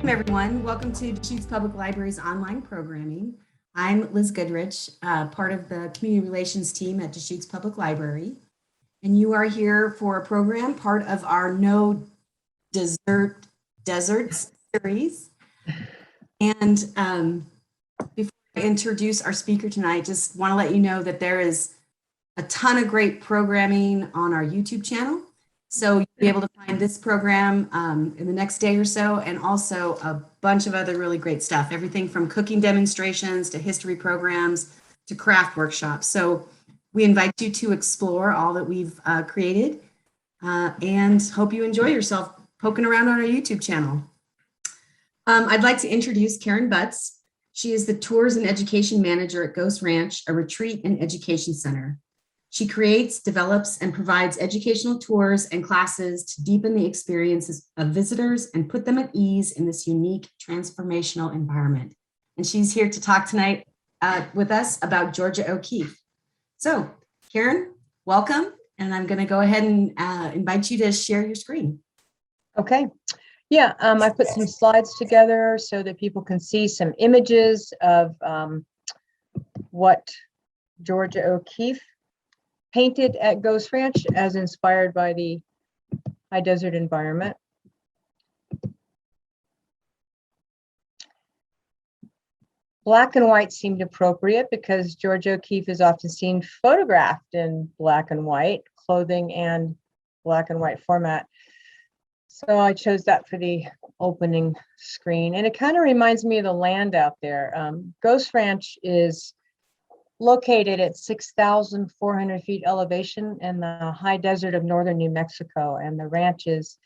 Everyone. Welcome to Deschutes Public Library's online programming. I'm Liz Goodrich, part of the community relations team at Deschutes Public Library. And you are here for a program, part of our No Deserts series. And before I introduce our speaker tonight, just want to let you know that there is a ton of great programming on our YouTube channel. So you'll be able to find this program in the next day or so, and also a bunch of other really great stuff, everything from cooking demonstrations to history programs to craft workshops. So we invite you to explore all that we've created and hope you enjoy yourself poking around on our YouTube channel. I'd like to introduce Karen Butts. She is the Tours and Education Manager at Ghost Ranch, a retreat and education center. She creates, develops, and provides educational tours and classes to deepen the experiences of visitors and put them at ease in this unique transformational environment. And she's here to talk tonight with us about Georgia O'Keeffe. So, Karen, welcome. And I'm going to go ahead and invite you to share your screen. Okay. Yeah, I put some slides together so that people can see some images of what Georgia O'Keeffe painted at Ghost Ranch as inspired by the high desert environment. Black and white seemed appropriate because Georgia O'Keeffe is often seen photographed in black and white clothing and black and white format. So I chose that for the opening screen. And it kind of reminds me of the land out there. Ghost Ranch is located at 6,400 feet elevation in the high desert of northern New Mexico. And the ranch is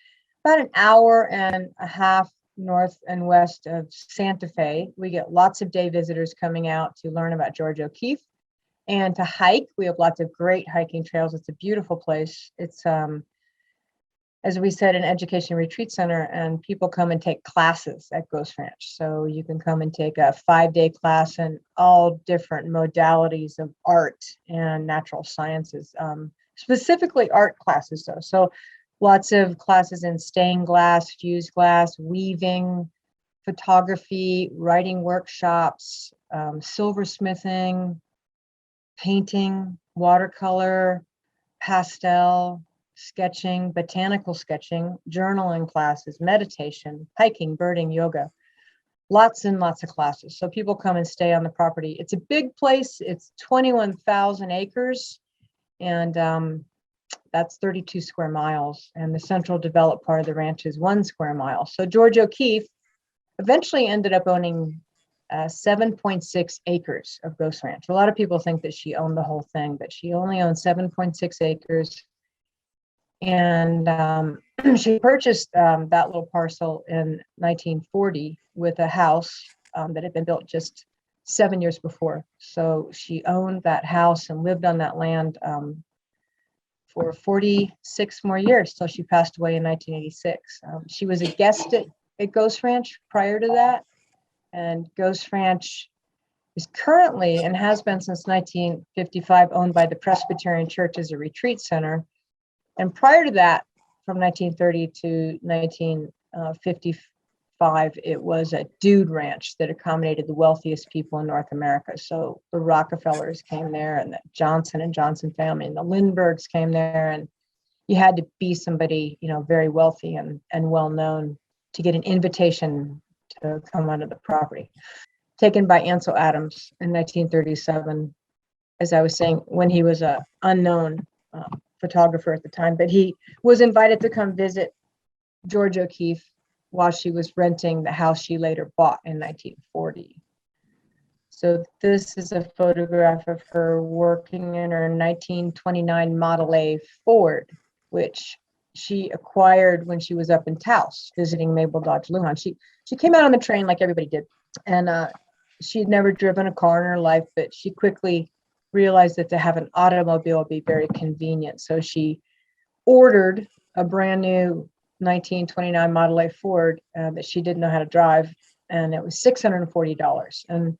about an hour and a half north and west of Santa Fe. We get lots of day visitors coming out to learn about Georgia O'Keeffe and to hike. We have lots of great hiking trails. It's a beautiful place. It's, as we said, an education retreat center, and people come and take classes at Ghost Ranch. So you can come and take a 5-day class in all different modalities of art and natural sciences, specifically art classes though. So lots of classes in stained glass, fused glass, weaving, photography, writing workshops, silversmithing, painting, watercolor, pastel, sketching, botanical sketching, journaling classes, meditation, hiking, birding, yoga, lots and lots of classes. So people come and stay on the property. It's a big place. It's 21,000 acres, and that's 32 square miles. And the central developed part of the ranch is 1 square mile. So Georgia O'Keeffe eventually ended up owning 7.6 acres of Ghost Ranch. A lot of people think that she owned the whole thing, but she only owned 7.6 acres. And she purchased that little parcel in 1940 with a house that had been built just 7 years before. So she owned that house and lived on that land for 46 more years till she passed away in 1986. She was a guest at Ghost Ranch prior to that. And Ghost Ranch is currently, and has been since 1955, owned by the Presbyterian Church as a retreat center. And prior to that, from 1930 to 1955, it was a dude ranch that accommodated the wealthiest people in North America. So the Rockefellers came there, and the Johnson and Johnson family, and the Lindberghs came there, and you had to be somebody, very wealthy and well-known to get an invitation to come onto the property. Taken by Ansel Adams in 1937, as I was saying, when he was an unknown photographer at the time, but he was invited to come visit Georgia O'Keeffe while she was renting the house she later bought in 1940. So this is a photograph of her working in her 1929 Model A Ford, which she acquired when she was up in Taos visiting Mabel Dodge Lujan. She came out on the train like everybody did, and she had never driven a car in her life, but she quickly realized that to have an automobile would be very convenient. So she ordered a brand new 1929 Model A Ford that she didn't know how to drive, and it was $640. And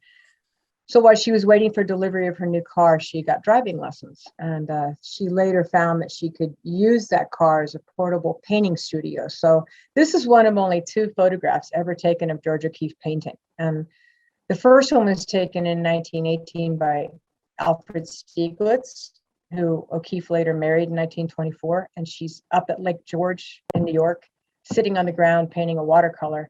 So while she was waiting for delivery of her new car, she got driving lessons. And she later found that she could use that car as a portable painting studio. So this is one of only 2 photographs ever taken of George O'Keeffe painting. And the first one was taken in 1918 by Alfred Stieglitz, who O'Keeffe later married in 1924. And she's up at Lake George in New York, sitting on the ground painting a watercolor.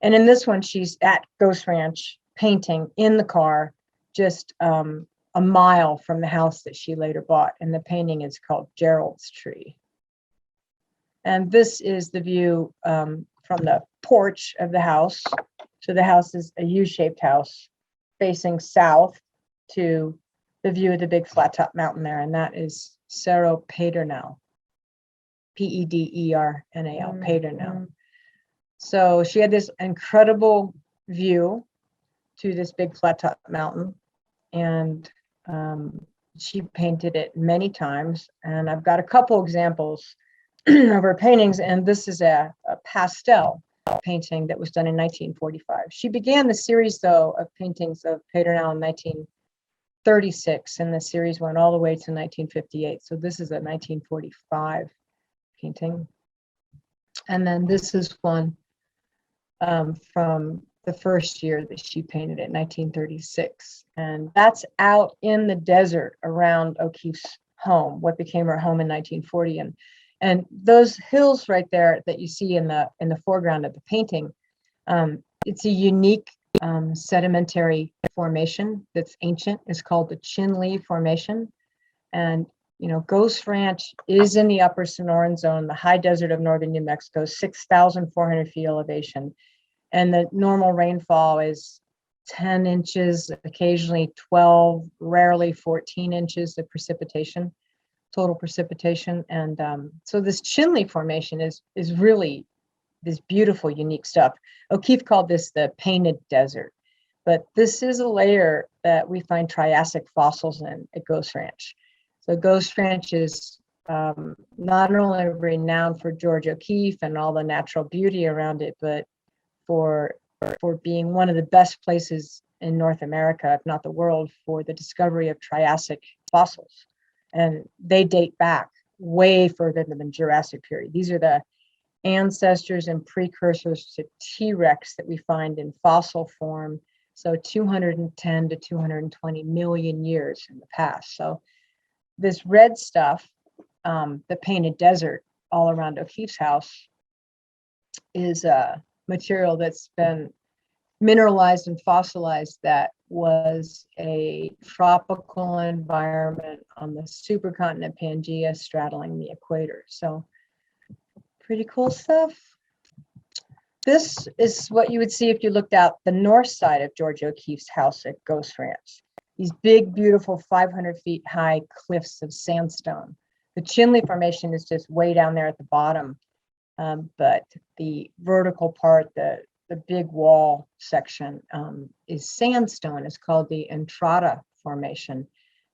And in this one, she's at Ghost Ranch painting in the car, just a mile from the house that she later bought. And the painting is called Gerald's Tree. And this is the view from the porch of the house. So the house is a U-shaped house facing south to the view of the big flat top mountain there. And that is Cerro Pedernal, Pedernal, Pedernal. So she had this incredible view to this big flat top mountain, and she painted it many times. And I've got a couple examples of her paintings, and this is a pastel painting that was done in 1945. She began the series, though, of paintings of Pedernal in 1936, and the series went all the way to 1958. So this is a 1945 painting. And then this is one from the first year that she painted it, 1936. And that's out in the desert around O'Keeffe's home, what became her home in 1940. And those hills right there that you see in the foreground of the painting, it's a unique sedimentary formation that's ancient. It's called the Chinle Formation. And Ghost Ranch is in the upper Sonoran Zone, the high desert of northern New Mexico, 6,400 feet elevation. And the normal rainfall is 10 inches, occasionally 12, rarely 14 inches of precipitation, total precipitation. And so this Chinle Formation is really this beautiful, unique stuff. O'Keeffe called this the painted desert. But this is a layer that we find Triassic fossils in at Ghost Ranch. So Ghost Ranch is not only renowned for George O'Keeffe and all the natural beauty around it, but for being one of the best places in North America, if not the world, for the discovery of Triassic fossils. And they date back way further than the Jurassic period. These are the ancestors and precursors to T-Rex that we find in fossil form. So 210 to 220 million years in the past. So this red stuff, the painted desert all around O'Keeffe's house, is a material that's been mineralized and fossilized that was a tropical environment on the supercontinent Pangaea straddling the equator. So pretty cool stuff. This is what you would see if you looked out the north side of George O'Keeffe's house at Ghost Ranch. These big, beautiful 500 feet high cliffs of sandstone. The Chinle Formation is just way down there at the bottom. But the vertical part, the big wall section is sandstone. It's called the Entrada Formation,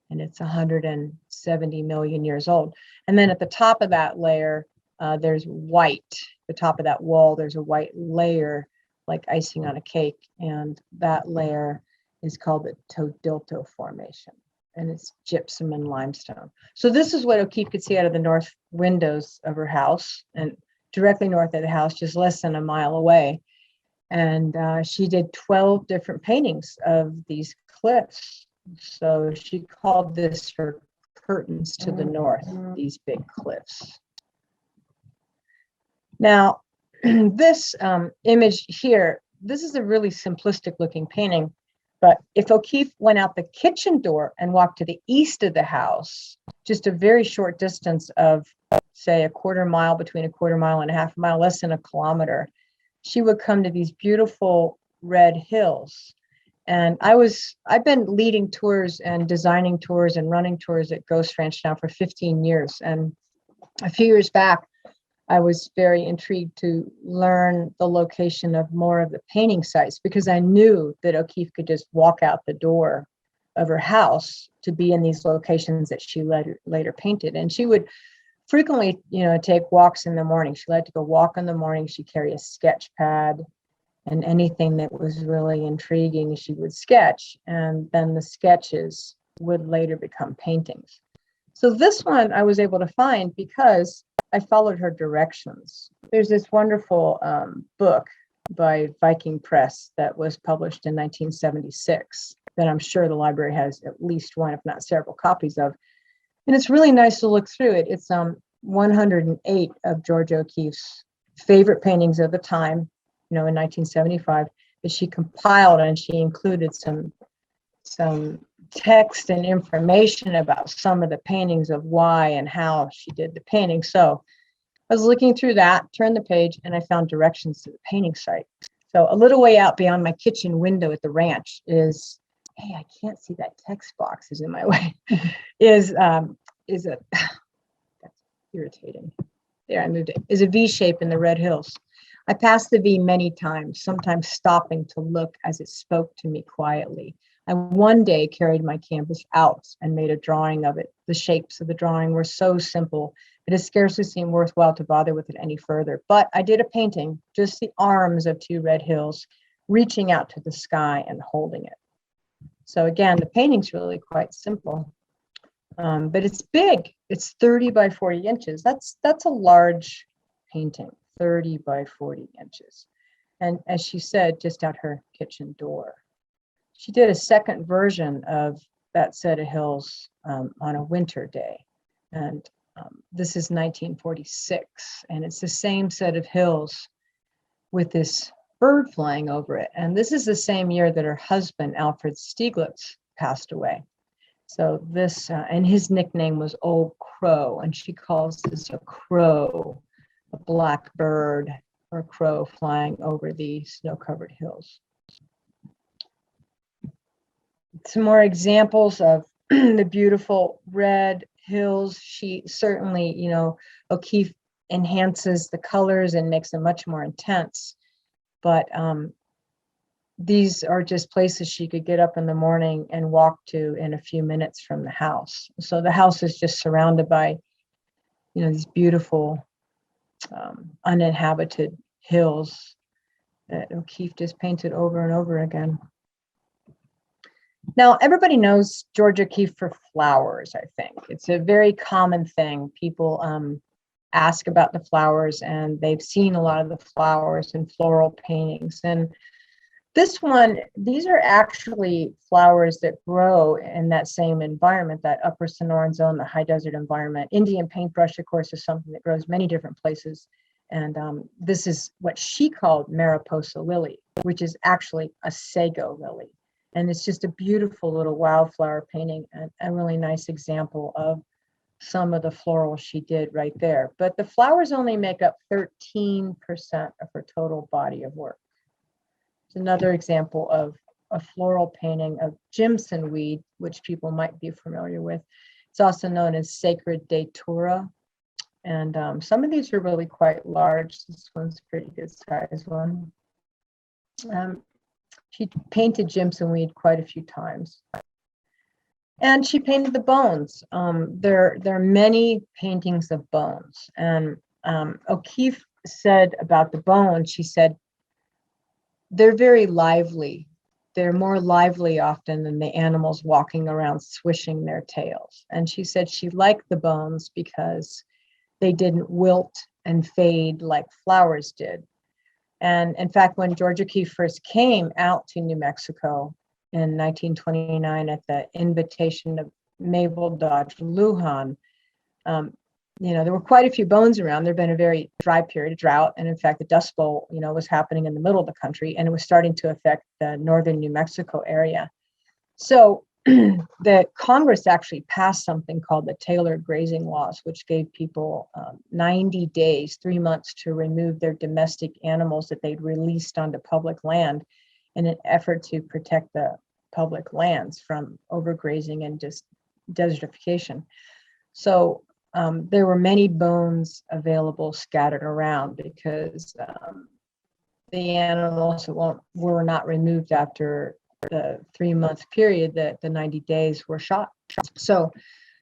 and it's 170 million years old. And then at the top of that layer, there's white. The top of that wall, there's a white layer like icing on a cake, and that layer is called the Todilto Formation, and it's gypsum and limestone. So this is what O'Keeffe could see out of the north windows of her house, and directly north of the house, just less than a mile away. And she did 12 different paintings of these cliffs. So she called this her curtains to the north, these big cliffs. Now, this image here, this is a really simplistic looking painting, but if O'Keeffe went out the kitchen door and walked to the east of the house, just a very short distance of, say, a quarter mile, between a quarter mile and a half mile, less than a kilometer, she would come to these beautiful red hills. And I've been leading tours and designing tours and running tours at Ghost Ranch now for 15 years. And a few years back, I was very intrigued to learn the location of more of the painting sites, because I knew that O'Keeffe could just walk out the door of her house to be in these locations that she later painted. And she would frequently, take walks in the morning. She liked to go walk in the morning. She'd carry a sketch pad And anything that was really intriguing, she would sketch, and then the sketches would later become paintings. So this one I was able to find because I followed her directions. There's this wonderful book by Viking Press that was published in 1976 that I'm sure the library has at least one, if not several copies of. And it's really nice to look through it. It's 108 of George O'Keeffe's favorite paintings of the time, in 1975, that she compiled, and she included some text and information about some of the paintings of why and how she did the painting. So I was looking through that, turned the page, and I found directions to the painting site. So a little way out beyond my kitchen window at the ranch is, hey, I can't see that text box is in my way, is a, that's irritating. There, I moved it, is a V shape in the Red Hills. I passed the V many times, sometimes stopping to look as it spoke to me quietly. I one day carried my canvas out and made a drawing of it. The shapes of the drawing were so simple, it scarcely seemed worthwhile to bother with it any further. But I did a painting, just the arms of two red hills, reaching out to the sky and holding it. So again, the painting's really quite simple, but it's big. It's 30 by 40 inches. That's a large painting, 30 by 40 inches. And as she said, just out her kitchen door. She did a second version of that set of hills on a winter day. And this is 1946, and it's the same set of hills with this bird flying over it. And this is the same year that her husband, Alfred Stieglitz, passed away. So this, and his nickname was Old Crow, and she calls this a crow, a black bird or crow flying over the snow-covered hills. Some more examples of the beautiful red hills. She certainly, O'Keeffe enhances the colors and makes them much more intense. But these are just places she could get up in the morning and walk to in a few minutes from the house. So the house is just surrounded by, these beautiful uninhabited hills that O'Keeffe just painted over and over again. Now, everybody knows George O'Keeffe for flowers, I think. It's a very common thing. People ask about the flowers, and they've seen a lot of the flowers in floral paintings. And this one, these are actually flowers that grow in that same environment, that upper Sonoran zone, the high desert environment. Indian paintbrush, of course, is something that grows many different places. And this is what she called Mariposa Lily, which is actually a sago lily. And it's just a beautiful little wildflower painting, and a really nice example of some of the florals she did right there. But the flowers only make up 13% of her total body of work. It's another example of a floral painting of Jimson weed, which people might be familiar with. It's also known as Sacred Datura. And some of these are really quite large. This one's a pretty good size one. She painted Jimson weed quite a few times. And she painted the bones. There are many paintings of bones. And O'Keeffe said about the bones, she said, they're very lively. They're more lively often than the animals walking around swishing their tails. And she said she liked the bones because they didn't wilt and fade like flowers did. And in fact, when George O'Keeffe first came out to New Mexico in 1929 at the invitation of Mabel Dodge Lujan, there were quite a few bones around. There'd been a very dry period of drought. And in fact, the Dust Bowl, was happening in the middle of the country, and it was starting to affect the northern New Mexico area. So the Congress actually passed something called the Taylor Grazing Laws, which gave people 90 days, 3 months, to remove their domestic animals that they'd released onto public land in an effort to protect the public lands from overgrazing and just desertification. So there were many bones available scattered around because the animals were not removed after the 3-month period that the 90 days were shot. So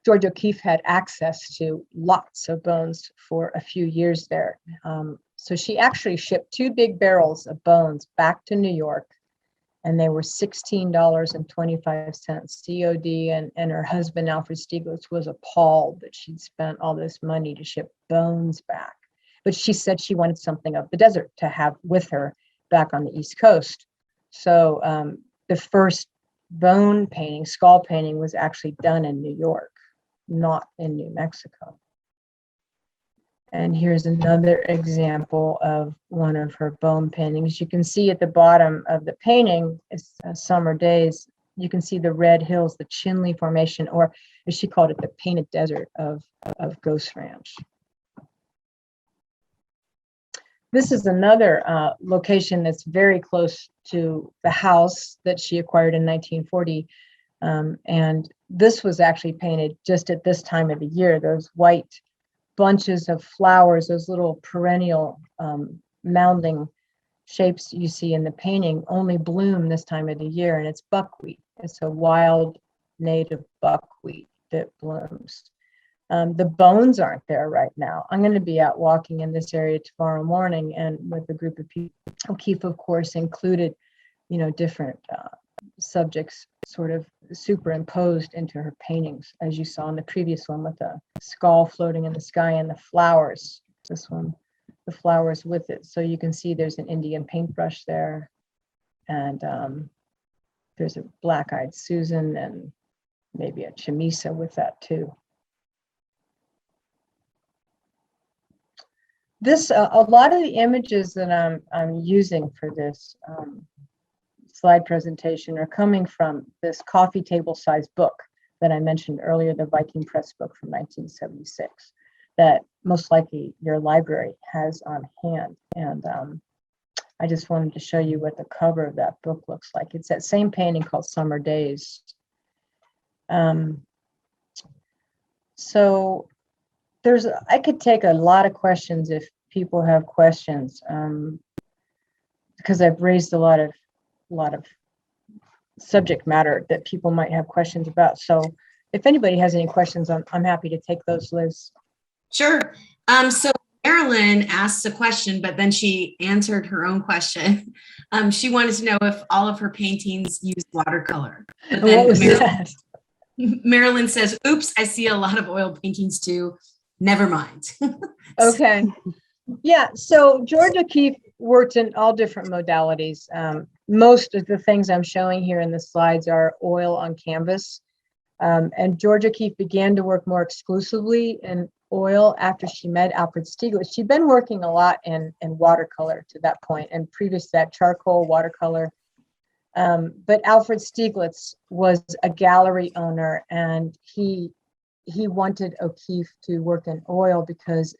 George O'Keeffe had access to lots of bones for a few years there. So she actually shipped 2 big barrels of bones back to New York, and they were $16.25 COD. And her husband, Alfred Stieglitz, was appalled that she'd spent all this money to ship bones back. But she said she wanted something of the desert to have with her back on the East Coast. So the first bone painting, skull painting, was actually done in New York, not in New Mexico. And here's another example of one of her bone paintings. You can see at the bottom of the painting, it's Summer Days, you can see the red hills, the Chinle Formation, or as she called it, the painted desert of Ghost Ranch. This is another location that's very close to the house that she acquired in 1940. And this was actually painted just at this time of the year. Those white bunches of flowers, those little perennial mounding shapes you see in the painting, only bloom this time of the year, and it's buckwheat. It's a wild native buckwheat that blooms. The bones aren't there right now. I'm going to be out walking in this area tomorrow morning, and with a group of people. O'Keeffe, of course, included, different subjects sort of superimposed into her paintings, as you saw in the previous one with the skull floating in the sky and the flowers. This one, the flowers with it. So you can see there's an Indian paintbrush there, and there's a black-eyed Susan and maybe a chamisa with that too. This, a lot of the images that I'm using for this slide presentation are coming from this coffee table size book that I mentioned earlier, the Viking Press book from 1976, that most likely your library has on hand. And I just wanted to show you what the cover of that book looks like. It's that same painting called Summer Days. So I could take a lot of questions if people have questions, because I've raised a lot of subject matter that people might have questions about. So if anybody has any questions, I'm happy to take those, Liz. Sure. So Marilyn asked a question, but then she answered her own question. She wanted to know if all of her paintings use watercolor. But then what was that? Marilyn says, oops, I see a lot of oil paintings too. Never mind. Okay. Yeah, so George O'Keeffe worked in all different modalities. Most of the things I'm showing here in the slides are oil on canvas. And George O'Keeffe began to work more exclusively in oil after she met Alfred Stieglitz. She'd been working a lot in watercolor to that point, and previous to that, charcoal, watercolor. But Alfred Stieglitz was a gallery owner, and he wanted O'Keeffe to work in oil because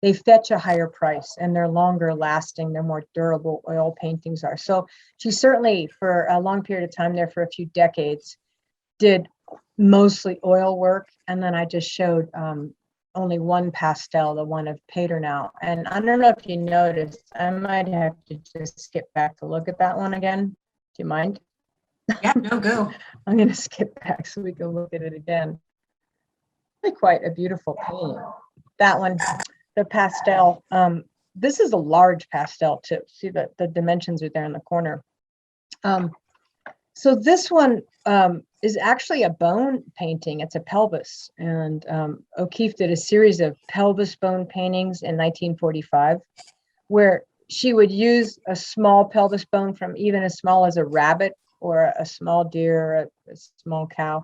they fetch a higher price and they're longer lasting, they're more durable, oil paintings are. So she certainly, for a long period of time there, for a few decades, did mostly oil work. And then I just showed only one pastel, the one of Paternow. And I don't know if you noticed, I might have to just skip back to look at that one again. Do you mind? Yeah, no, go. I'm going to skip back so we can look at it again. Really quite a beautiful painting. That one, the pastel. This is a large pastel too. See that the dimensions are there in the corner. So this one is actually a bone painting. It's a pelvis, and O'Keeffe did a series of pelvis bone paintings in 1945, where she would use a small pelvis bone from even as small as a rabbit or a small deer or a small cow,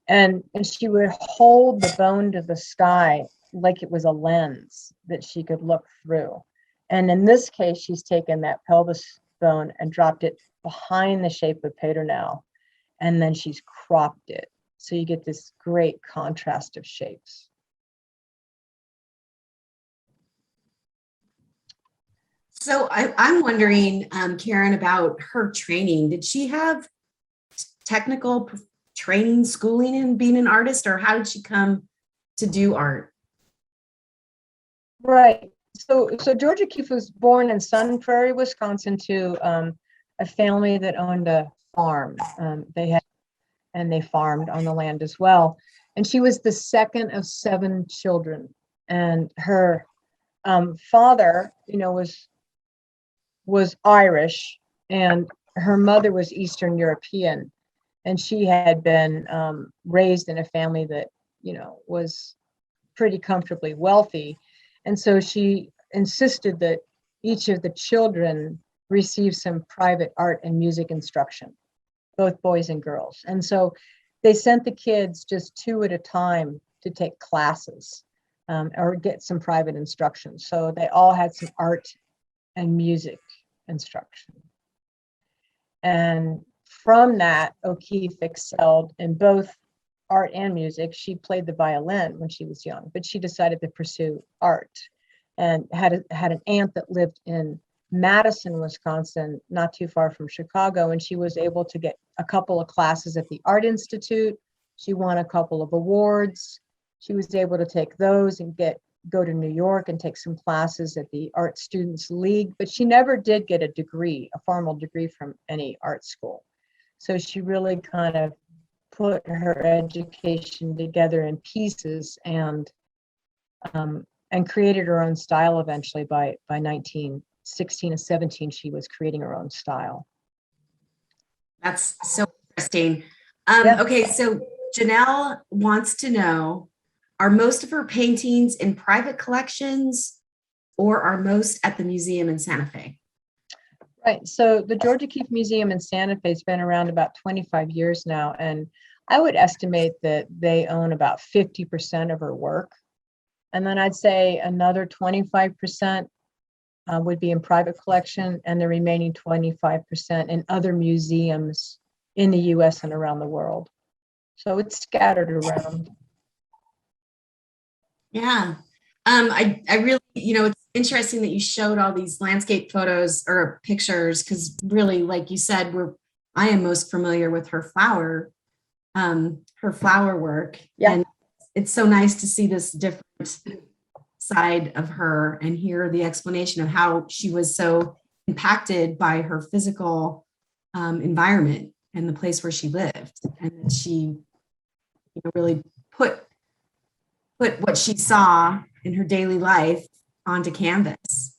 and she would hold the bone to the sky like it was a lens that she could look through. And in this case, she's taken that pelvis bone and dropped it behind the shape of Paternow, and then she's cropped it. So you get this great contrast of shapes. So I'm wondering, Karen, about her training. Did she have technical training, schooling in being an artist, or how did she come to do art? Right. So George O'Keeffe was born in Sun Prairie, Wisconsin, to a family that owned a farm. They farmed on the land as well. And she was the second of 7 children. And her father, was Irish, and her mother was Eastern European, and she had been raised in a family that was pretty comfortably wealthy, and so she insisted that each of the children receive some private art and music instruction, both boys and girls. And so they sent the kids just two at a time to take classes, or get some private instruction. So they all had some art and music instruction. And from that, O'Keeffe excelled in both art and music. She played the violin when she was young, but she decided to pursue art, and had an aunt that lived in Madison, Wisconsin, not too far from Chicago, and she was able to get a couple of classes at the Art Institute. She won a couple of awards. She was able to take those and go to New York and take some classes at the Art Students League, but she never did get a formal degree from any art school. So she really kind of put her education together in pieces, and created her own style eventually. By 1916 or 17, she was creating her own style. That's so interesting. Yeah. Okay, so Janelle wants to know, are most of her paintings in private collections, or are most at the museum in Santa Fe? Right. So the George O'Keeffe Museum in Santa Fe has been around about 25 years now, and I would estimate that they own about 50% of her work. And then I'd say another 25% would be in private collection, and the remaining 25% in other museums in the US and around the world. So it's scattered around. Yeah. I really, it's interesting that you showed all these landscape photos or pictures, because really, like you said, I am most familiar with her flower work. Yeah. And it's so nice to see this different side of her and hear the explanation of how she was so impacted by her physical environment and the place where she lived, and that she really put what she saw in her daily life onto canvas.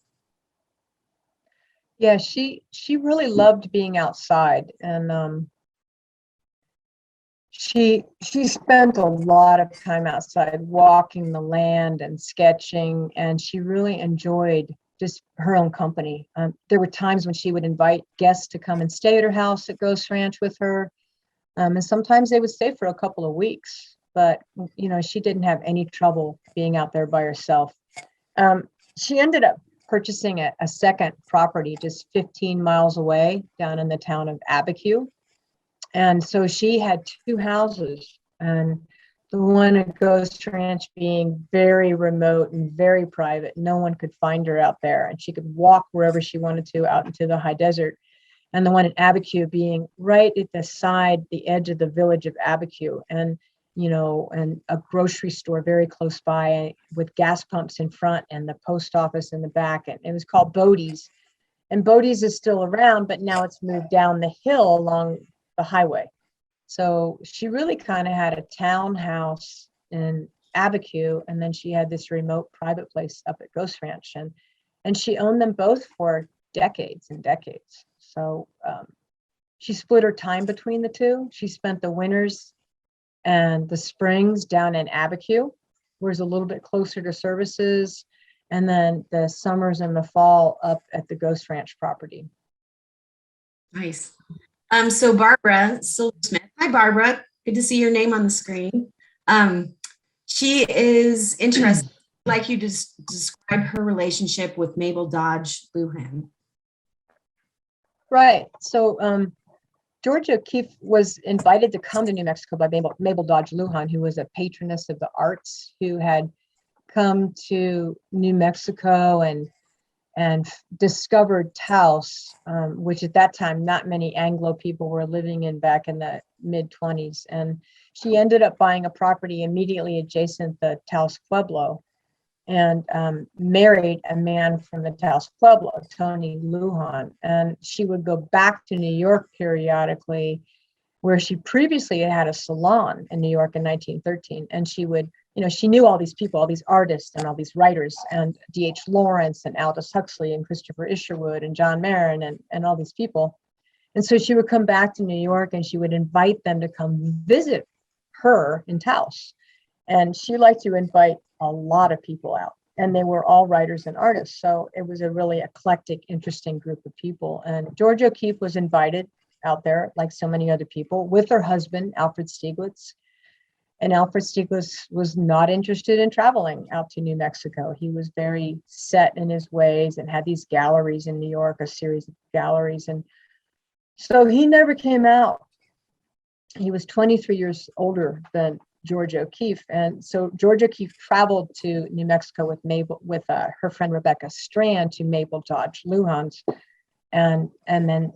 Yeah, she really loved being outside, and she spent a lot of time outside walking the land and sketching, and she really enjoyed just her own company. There were times when she would invite guests to come and stay at her house at Ghost Ranch with her, and sometimes they would stay for a couple of weeks. But she didn't have any trouble being out there by herself. She ended up purchasing a second property just 15 miles away down in the town of Abiquiu. And so she had two houses, and the one at Ghost Ranch being very remote and very private. No one could find her out there, and she could walk wherever she wanted to out into the high desert. And the one in Abiquiu being right at the edge of the village of Abiquiu, and a grocery store very close by with gas pumps in front and the post office in the back. And it was called Bodie's. And Bodie's is still around, but now it's moved down the hill along the highway. So she really kind of had a townhouse in Abiquiu, and then she had this remote private place up at Ghost Ranch, and she owned them both for decades and decades. So she split her time between the two. She spent the winters and the springs down in Abiquiu, where it's a little bit closer to services, and then the summers and the fall up at the Ghost Ranch property. Nice. So Barbara Silversmith. Hi, Barbara. Good to see your name on the screen. She is interested, like you just describe her relationship with Mabel Dodge Lujan. Right. So George O'Keeffe was invited to come to New Mexico by Mabel Dodge Lujan, who was a patroness of the arts, who had come to New Mexico and discovered Taos, which at that time not many Anglo people were living in back in the mid-20s. And she ended up buying a property immediately adjacent the Taos Pueblo, and married a man from the Taos Pueblo, Tony Lujan. And she would go back to New York periodically, where she previously had a salon in New York in 1913, and she would she knew all these people, all these artists and all these writers, and D.H. Lawrence and Aldous Huxley and Christopher Isherwood and John Marin and all these people. And so she would come back to New York and she would invite them to come visit her in Taos. And she liked to invite a lot of people out, and they were all writers and artists. So it was a really eclectic, interesting group of people. And Georgia O'Keeffe was invited out there, like so many other people, with her husband, Alfred Stieglitz. And Alfred Stieglitz was not interested in traveling out to New Mexico. He was very set in his ways and had these galleries in New York, a series of galleries. And so he never came out. He was 23 years older than Georgia O'Keeffe. And so Georgia O'Keeffe traveled to New Mexico with her friend Rebecca Strand to Mabel Dodge Lujan's, and then,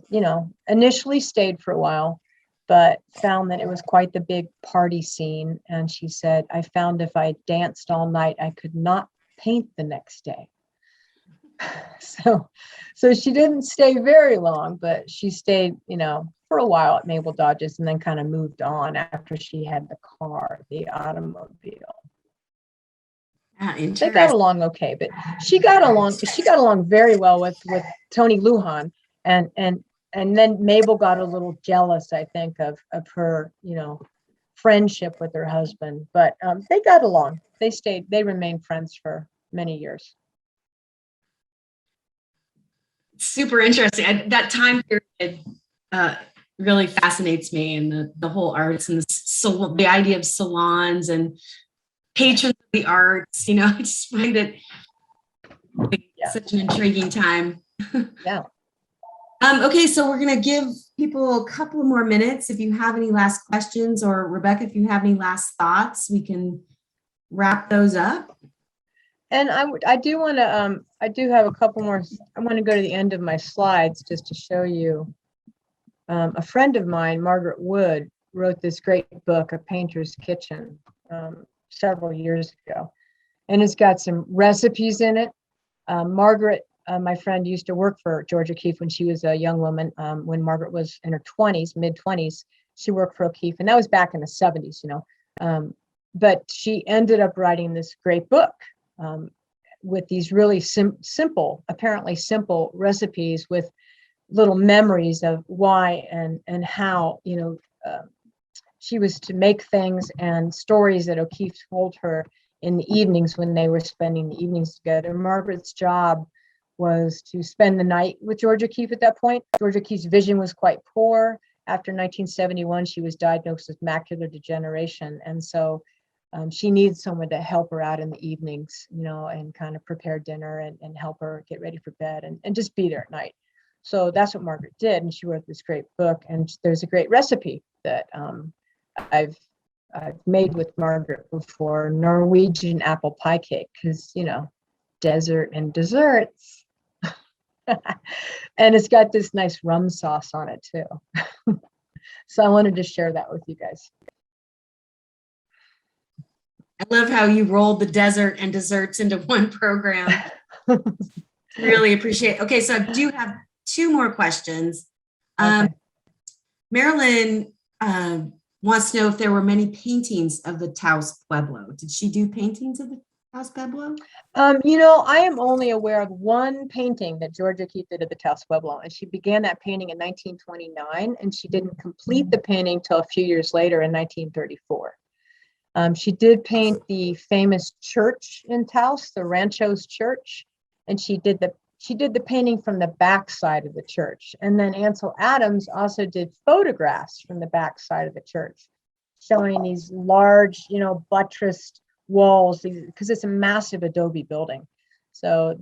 initially stayed for a while, but found that it was quite the big party scene. And she said, I found if I danced all night, I could not paint the next day. So she didn't stay very long, but she stayed, for a while at Mabel Dodge's, and then kind of moved on after she had the automobile. They got along okay, but she got along very well with Tony Lujan, and then Mabel got a little jealous, I think, of her, friendship with her husband, but they got along. They remained friends for many years. Super interesting. That time period really fascinates me, and the whole arts and the idea of salons and patrons of the arts. I just find it such an intriguing time. Yeah. Okay, so we're going to give people a couple more minutes. If you have any last questions, or Rebecca, if you have any last thoughts, we can wrap those up. And I do want to, I do have a couple more. I want to go to the end of my slides just to show you. A friend of mine, Margaret Wood, wrote this great book, A Painter's Kitchen, several years ago. And it's got some recipes in it. Margaret, my friend, used to work for Georgia O'Keeffe when she was a young woman. When Margaret was in her 20s, mid-20s, she worked for O'Keeffe. And that was back in the 70s, But she ended up writing this great book with these really apparently simple recipes with little memories of why and how, she was to make things, and stories that O'Keeffe told her in the evenings when they were spending the evenings together. Margaret's job was to spend the night with Georgia O'Keeffe at that point. Georgia O'Keeffe's vision was quite poor. After 1971, she was diagnosed with macular degeneration. And so she needed someone to help her out in the evenings, and kind of prepare dinner and help her get ready for bed and just be there at night. So that's what Margaret did. And she wrote this great book. And there's a great recipe that I've made with Margaret before, Norwegian apple pie cake, because, desert and desserts. And it's got this nice rum sauce on it too. So I wanted to share that with you guys. I love how you rolled the desert and desserts into one program. Really appreciate it. Okay, so I do have two more questions. Okay. Marilyn wants to know if there were many paintings of the Taos Pueblo. Did she do paintings of the Taos Pueblo? I am only aware of one painting that Georgia O'Keeffe did of the Taos Pueblo, and she began that painting in 1929, and she didn't complete the painting till a few years later in 1934. She did paint the famous church in Taos, the Rancho's Church, and she did the painting from the back side of the church. And then Ansel Adams also did photographs from the back side of the church, showing these large, buttressed walls, because it's a massive adobe building. So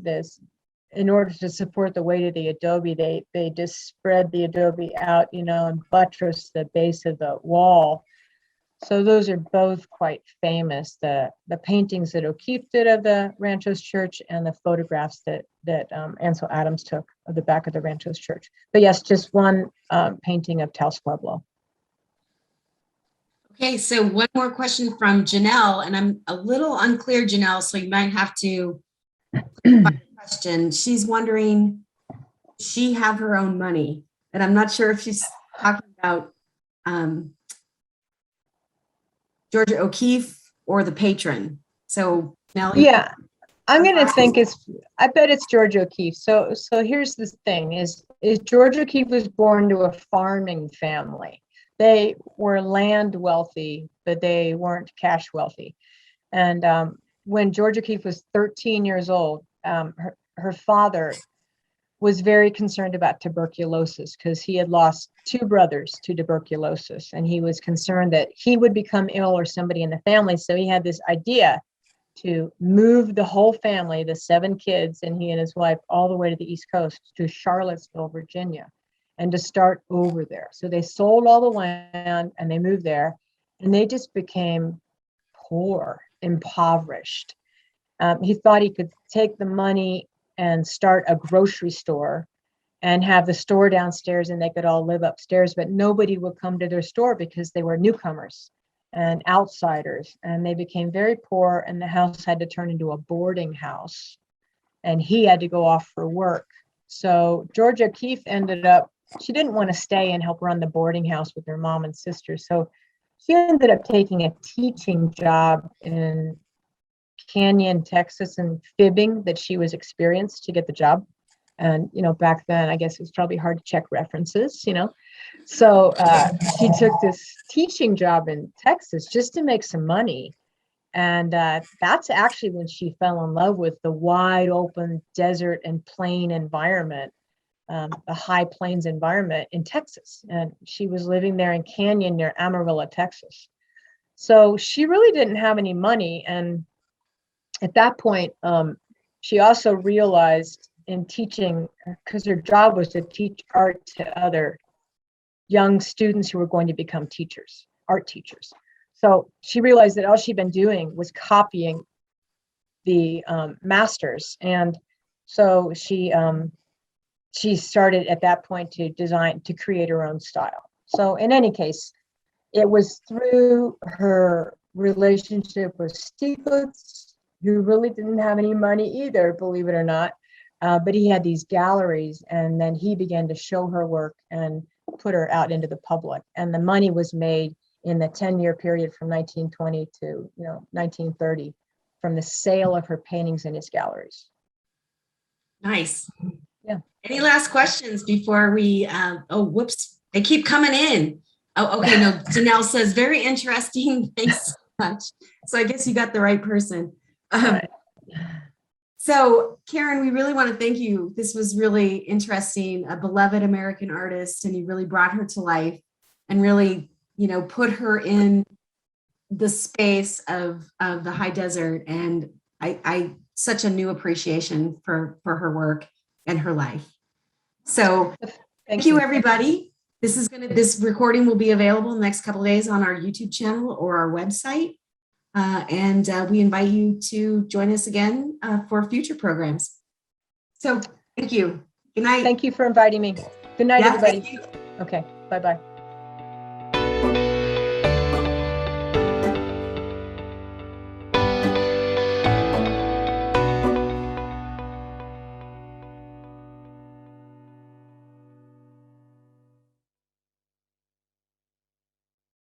in order to support the weight of the adobe, they just spread the adobe out, and buttress the base of the wall. So those are both quite famous, the paintings that O'Keeffe did of the Rancho's Church and the photographs that Ansel Adams took of the back of the Rancho's Church. But yes, just one painting of Taos Pueblo. Okay, so one more question from Janelle, and I'm a little unclear, Janelle, so you might have to clarify the question. She's wondering, does she have her own money? And I'm not sure if she's talking about Georgia O'Keeffe or the patron. So Nell, Yeah, I'm gonna think I bet it's George O'Keeffe. So here's the thing: is George O'Keeffe was born to a farming family. They were land wealthy, but they weren't cash wealthy. And when George O'Keeffe was 13 years old, her father was very concerned about tuberculosis because he had lost two brothers to tuberculosis, and he was concerned that he would become ill or somebody in the family. So he had this idea to move the whole family, the 7 kids, and he and his wife, all the way to the East Coast to Charlottesville, Virginia, and to start over there. So they sold all the land and they moved there, and they just became poor, impoverished. He thought he could take the money and start a grocery store and have the store downstairs and they could all live upstairs, but nobody would come to their store because they were newcomers and outsiders, and they became very poor, and the house had to turn into a boarding house, and he had to go off for work. So George O'Keeffe ended up, she didn't want to stay and help run the boarding house with her mom and sister, so she ended up taking a teaching job in Canyon, Texas, and fibbing that she was experienced to get the job. And, back then, I guess it was probably hard to check references, So she took this teaching job in Texas just to make some money. And that's actually when she fell in love with the wide open desert and plain environment, the high plains environment in Texas. And she was living there in Canyon near Amarillo, Texas. So she really didn't have any money. And at that point, she also realized in teaching, because her job was to teach art to other young students who were going to become teachers, art teachers. So she realized that all she'd been doing was copying the masters. And so she started at that point to create her own style. So in any case, it was through her relationship with Stieglitz, who really didn't have any money either, believe it or not. But he had these galleries, and then he began to show her work and put her out into the public. And the money was made in the 10-year period from 1920 to 1930 from the sale of her paintings in his galleries. Nice. Yeah. Any last questions before we, oh, whoops, they keep coming in. Oh, okay, no, Janelle says, very interesting, thanks so much. So I guess you got the right person. Right. So Karen, we really want to thank you. This was really interesting, a beloved American artist, and you really brought her to life and really, put her in the space of the high desert. And I such a new appreciation for her work and her life. So thank you, everybody. This recording will be available in the next couple of days on our YouTube channel or our website. And we invite you to join us again for future programs. So thank you. Good night. Thank you for inviting me. Good night, Yeah, everybody. Okay, bye-bye.